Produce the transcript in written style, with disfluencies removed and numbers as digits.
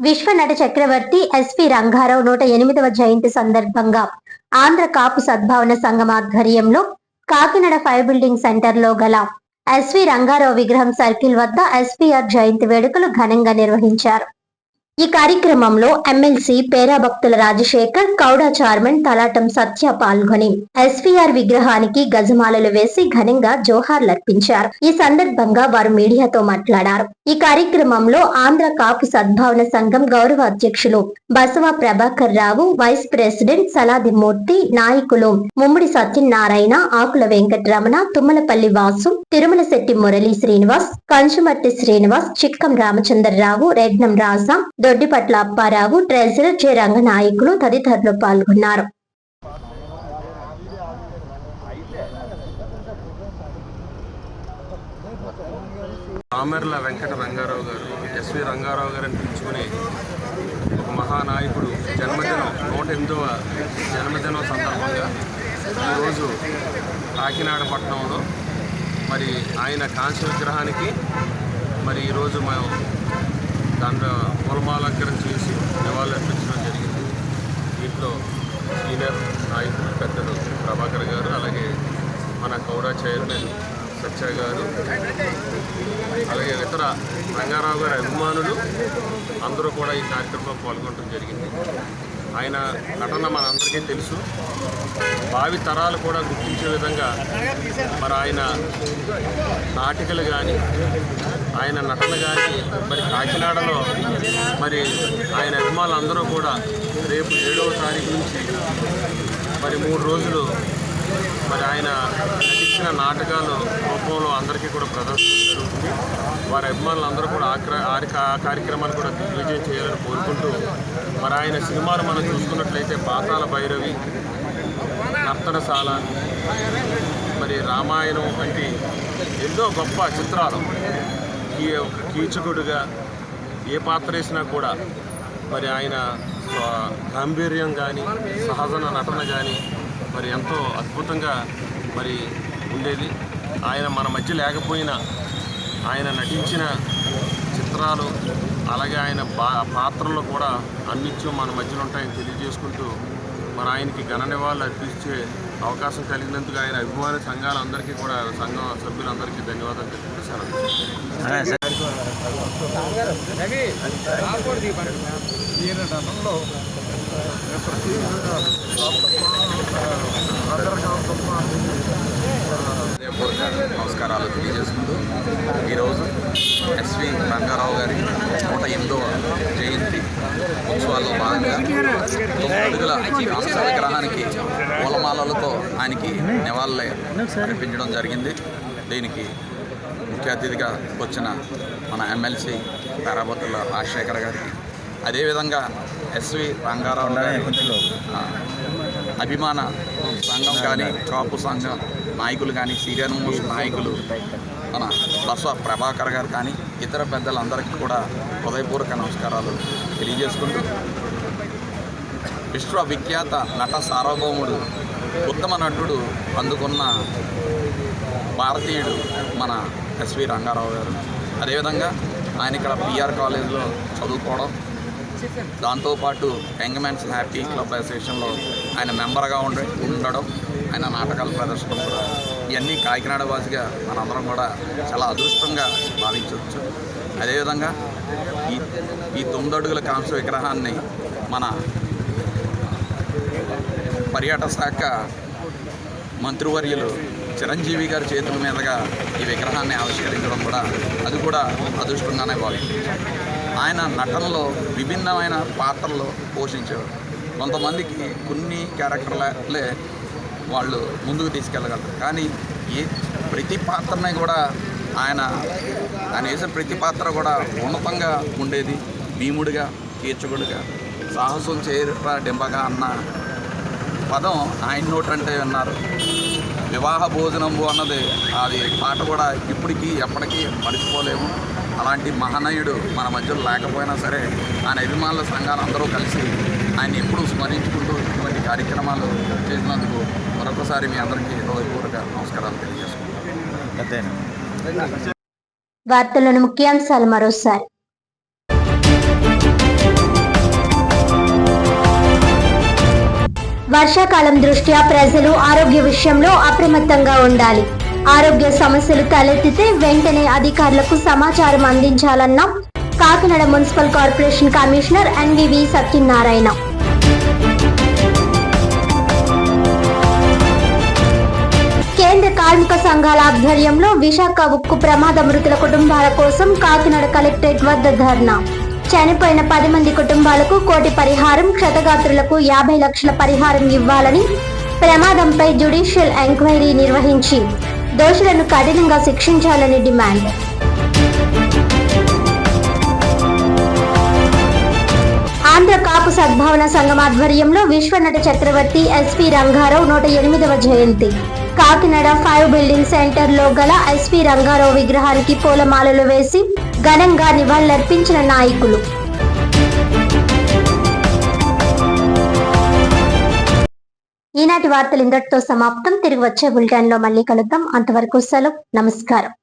విశ్వ నట చక్రవర్తి ఎస్వి రంగారావు 108వ జయంతి సందర్భంగా ఆంధ్ర కాపు సద్భావన సంఘం ఆధ్వర్యంలో కాకినాడ ఫైర్ బిల్డింగ్ సెంటర్ లో గల ఎస్వి రంగారావు విగ్రహం సర్కిల్ వద్ద ఎస్పీఆర్ జయంతి వేడుకలు ఘనంగా నిర్వహించారు. ఈ కార్యక్రమంలో ఎమ్మెల్సీ పేరా భక్తుల రాజశేఖర్, కౌడా చైర్మన్ తలాటం సత్య పాల్గొని ఎస్వీఆర్ విగ్రహానికి గజమాలలు వేసి ఘనంగా జోహార్లర్పించారు. ఈ సందర్భంగా వారు మీడియాతో మాట్లాడారు. ఈ కార్యక్రమంలో ఆంధ్ర కాపు సద్భావన సంఘం గౌరవ అధ్యక్షులు బసవ ప్రభాకర్ రావు, వైస్ ప్రెసిడెంట్ సలాది మూర్తి, నాయకులు ముమ్మిడి సత్యనారాయణ, ఆకుల వెంకటరమణ, తుమ్మలపల్లి వాసు, తిరుమల శెట్టి మురళీ శ్రీనివాస్, కంచుమర్తి శ్రీనివాస్, చిక్కం రామచంద్రరావు, రెడ్నం రాజా, దొడ్డిపట్ల అప్పారావు, ట్రెజరర్ జె రంగనాయకులు తదితరులు పాల్గొన్నారు. ఆమెర్ల వెంకట రంగారావు గారు, ఎస్వి రంగారావు గారిని పిలుచుకుని ఒక మహానాయకుడు జన్మదినం 108వ జన్మదినం సందర్భంగా ఈరోజు కాకినాడ పట్టణంలో మరి ఆయన కాంస్య విగ్రహానికి మరి ఈరోజు మేము దాంట్లో పూలమాలంకరణ చేసి నివాళులర్పించడం జరిగింది. దీంట్లో సీనియర్ నాయకులు పెద్దలు ప్రభాకర్ గారు, అలాగే మన కౌడా చైర్మన్ సత్య గారు, అలాగే ఇతర రంగారావు గారి అభిమానులు అందరూ కూడా ఈ కార్యక్రమంలో పాల్గొనడం జరిగింది. ఆయన నటన మనందరికీ తెలుసు. భావి తరాలు కూడా గుర్తించే విధంగా మరి ఆయన నాటికలు కానీ ఆయన నటన కానీ మరి కాకినాడలో మరి ఆయన అభిమానులు అందరూ కూడా రేపు 7వ తారీఖు నుంచి మరి 3 రోజులు మరి ఆయన నటించిన నాటకాలు రూపంలో అందరికీ కూడా ప్రదర్శన జరుగుతుంది. వారి అభిమానులు అందరూ కూడా ఆ కార్యక్రమాన్ని కూడా దిగ్విజయం చేయాలని కోరుకుంటూ మరి ఆయన సినిమాలు మనం చూసుకున్నట్లయితే పాతాళ భైరవి, నర్తనశాల, మరి రామాయణం వంటి ఎన్నో గొప్ప చిత్రాలు కీచకుడుగా ఏ పాత్ర వేసినా కూడా మరి ఆయన గాంభీర్యం కానీ సహజన నటన కానీ మరి ఎంతో అద్భుతంగా మరి ఉండేది. ఆయన మన మధ్య లేకపోయినా ఆయన నటించిన చిత్రాలు అలాగే ఆయన పాత్రలు కూడా అన్నిత్యం మన మధ్యలో ఉంటాయని తెలియజేసుకుంటూ మరి ఆయనకి ఘన నివాళులు అర్పించే అవకాశం కలిగినందుకు ఆయన అభిమాన సంఘాలందరికీ కూడా సంఘం సభ్యులందరికీ ధన్యవాదాలు తెలియజేశాను. నమస్కారాలు తెలియజేసుకుంటూ ఈరోజు ఎస్వి రంగారావు గారి 108వ జయంతి ఉత్సవాల్లో భాగంగా 9 అడుగుల కాంస్య విగ్రహానికి పూలమాలలతో ఆయనకి నివాళులు అర్పించడం జరిగింది. దీనికి ముఖ్య అతిథిగా వచ్చిన మన ఎమ్మెల్సీ పేరాభక్తుల రాజశేఖర్ గారికి, అదేవిధంగా ఎస్వి రంగారావు గారి అభిమాన సంఘం కానీ కాపు సంఘం నాయకులు కానీ సీనియర్ మోస్ట్ నాయకులు మన బసవ ప్రభాకర్ గారు కానీ ఇతర పెద్దలందరికీ కూడా హృదయపూర్వక నమస్కారాలు తెలియజేసుకుంటూ విశ్వవిఖ్యాత నట సార్వభౌముడు, ఉత్తమ నటుడు అందుకున్న భారతీయుడు మన ఎస్వి రంగారావు గారు. అదేవిధంగా ఆయన ఇక్కడ పిఆర్ కాలేజ్లో చదువుకోవడం, దాంతోపాటు యంగ్ మ్యాన్స్ హ్యాపీ క్లబ్ అసోసియేషన్లో ఆయన మెంబర్గా ఉండడం, ఆయన నాటకాల ప్రదర్శన కూడా, ఇవన్నీ కాకినాడ వాసిగా మనందరం కూడా చాలా అదృష్టంగా భావించవచ్చు. అదేవిధంగా ఈ 9 అడుగుల కాంస్య విగ్రహాన్ని మన పర్యాటక శాఖ మంత్రివర్యులు చిరంజీవి గారి చేతుల మీదుగా ఈ విగ్రహాన్ని ఆవిష్కరించడం కూడా అది కూడా అదృష్టంగానే భావించవచ్చు. ఆయన నటనలో విభిన్నమైన పాత్రలు పోషించేవారు. కొంతమందికి కొన్ని క్యారెక్టర్లే వాళ్ళు ముందుకు తీసుకెళ్ళగలరు, కానీ ప్రతి పాత్రని కూడా ఆయన వేసిన ప్రతి పాత్ర కూడా ఉన్నతంగా ఉండేది. భీముడిగా, కీచకుడిగా, సాహసం చేరా డెంబగా అన్న పదం ఆయన నోటంటే విన్నారు. వివాహ భోజనంబు అన్నది అది పాట కూడా ఇప్పటికీ ఎప్పటికీ మర్చిపోలేము. అలాంటి మహనీయుడు మన మధ్యలో లేకపోయినా సరే ఆయన అభిమానుల సంఘాలు అందరూ కలిసి ఆయన ఎప్పుడూ స్మరించుకుంటూ ఇటువంటి కార్యక్రమాలు చేసినందుకు మరొకసారి మీ అందరికీ హృదయపూర్వక నమస్కారాలు తెలియజేసుకుంటాను. వార్తలను ముఖ్యాంశాలు మరోసారి. వర్షాకాలం దృష్ట్యా ప్రజలు ఆరోగ్య విషయంలో అప్రమత్తంగా ఉండాలి. ఆరోగ్య సమస్యలు తలెత్తితే వెంటనే అధికారులకు సమాచారం అందించాలన్న Kakinada municipal corporation commissioner NVV Satyanarayana. కేంద్ర కార్మిక సంఘాల ఆధ్వర్యంలో విశాఖ ఉక్కు ప్రమాద మృతుల కుటుంబాల కోసం కాకినాడ కలెక్టరేట్ వద్ద ధర్నా. చనిపోయిన 10 మంది కుటుంబాలకు 1 కోటి పరిహారం, క్షతగాత్రులకు 50 లక్షల పరిహారం ఇవ్వాలని, ప్రమాదంపై జ్యుడిషియల్ ఎంక్వైరీ నిర్వహించి దోషులను కఠినంగా శిక్షించాలని డిమాండ్. ఆంధ్ర కాపు సద్భావన సంఘం ఆధ్వర్యంలో విశ్వనట చక్రవర్తి ఎస్వి రంగారావు 108వ జయంతి. కాకినాడ 5 బిల్డింగ్ సెంటర్ లో గల ఎస్వి రంగారావు విగ్రహానికి పూలమాలలు వేసి ఘనంగా నివాళులర్పించిన నాయకులు. ఈనాటి వార్తలు ఇంతటితో సమాప్తం. తిరిగి వచ్చే బులెటిన్ లో మళ్ళీ కలుద్దాం. అంతవరకు సెలవు. నమస్కారం.